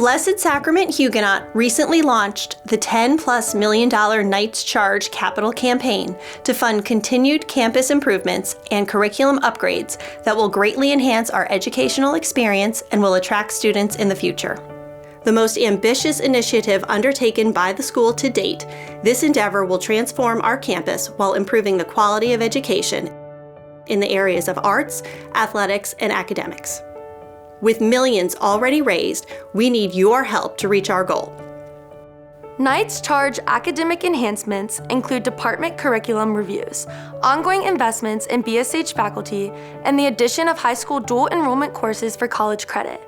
Blessed Sacrament Huguenot recently launched the $10+ million Knights Charge capital campaign to fund continued campus improvements and curriculum upgrades that will greatly enhance our educational experience and will attract students in the future. The most ambitious initiative undertaken by the school to date, this endeavor will transform our campus while improving the quality of education in the areas of arts, athletics, and academics. With millions already raised, we need your help to reach our goal. Knights Charge academic enhancements include department curriculum reviews, ongoing investments in BSH faculty, and the addition of high school dual enrollment courses for college credit.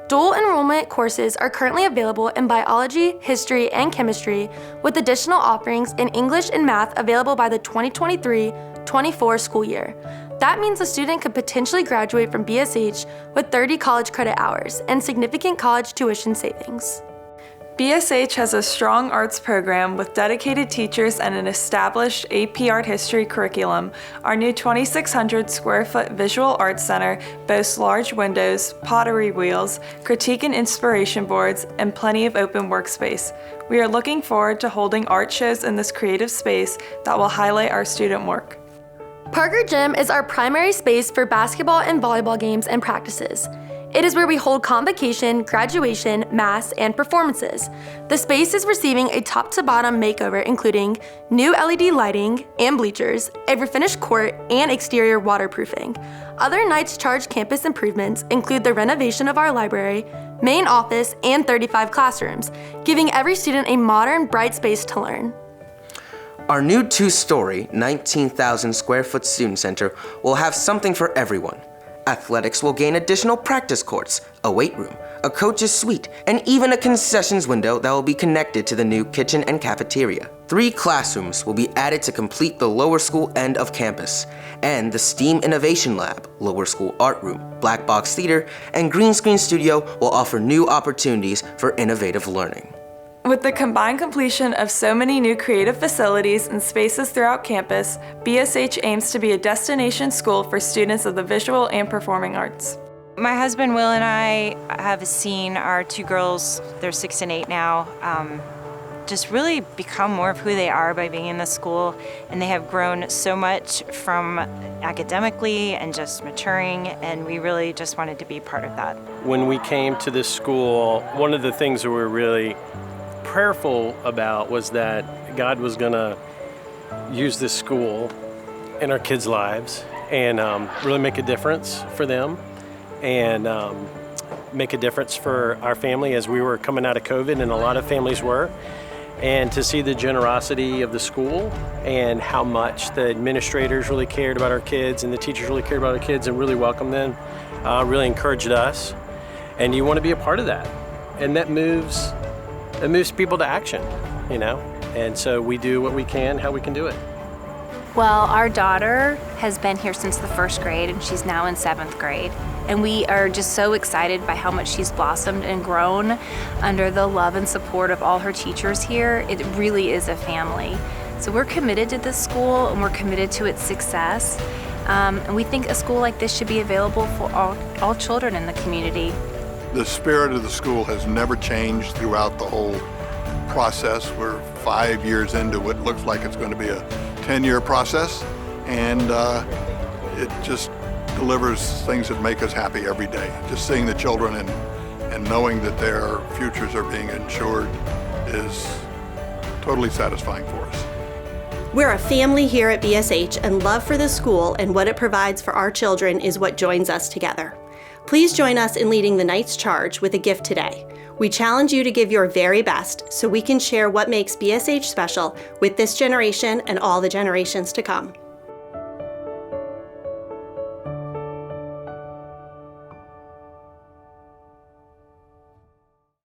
Dual enrollment courses are currently available in biology, history, and chemistry, with additional offerings in English and math available by the 2023-24 school year. That means a student could potentially graduate from BSH with 30 college credit hours and significant college tuition savings. BSH has a strong arts program with dedicated teachers and an established AP Art History curriculum. Our new 2,600 square foot visual arts center boasts large windows, pottery wheels, critique and inspiration boards, and plenty of open workspace. We are looking forward to holding art shows in this creative space that will highlight our student work. Parker Gym is our primary space for basketball and volleyball games and practices. It is where we hold convocation, graduation, mass, and performances. The space is receiving a top-to-bottom makeover including new LED lighting and bleachers, a refinished court, and exterior waterproofing. Other Knights Charge campus improvements include the renovation of our library, main office, and 35 classrooms, giving every student a modern, bright space to learn. Our new two-story, 19,000 square foot student center will have something for everyone. Athletics will gain additional practice courts, a weight room, a coach's suite, and even a concessions window that will be connected to the new kitchen and cafeteria. 3 classrooms will be added to complete the lower school end of campus, and the STEAM Innovation Lab, lower school art room, black box theater, and green screen studio will offer new opportunities for innovative learning. With the combined completion of so many new creative facilities and spaces throughout campus, BSH aims to be a destination school for students of the visual and performing arts. My husband Will and I have seen our 2 girls, they're 6 and 8 now, just really become more of who they are by being in the school, and they have grown so much from academically and just maturing, and we really just wanted to be part of that. When we came to this school, one of the things that we're really prayerful about was that God was going to use this school in our kids' lives and really make a difference for them and make a difference for our family as we were coming out of COVID, and a lot of families were. And to see the generosity of the school and how much the administrators really cared about our kids and the teachers really cared about our kids and really welcomed them really encouraged us. And you want to be a part of that. And that moves people to action, you know? And so we do what we can, how we can do it. Well, our daughter has been here since the 1st grade, and she's now in 7th grade. And we are just so excited by how much she's blossomed and grown under the love and support of all her teachers here. It really is a family. So we're committed to this school, and we're committed to its success. And we think a school like this should be available for all children in the community. The spirit of the school has never changed throughout the whole process. We're 5 years into what looks like it's going to be a 10-year process, and it just delivers things that make us happy every day. Just seeing the children and knowing that their futures are being ensured is totally satisfying for us. We're a family here at BSH, and love for the school and what it provides for our children is what joins us together. Please join us in leading the Knights Charge with a gift today. We challenge you to give your very best so we can share what makes BSH special with this generation and all the generations to come.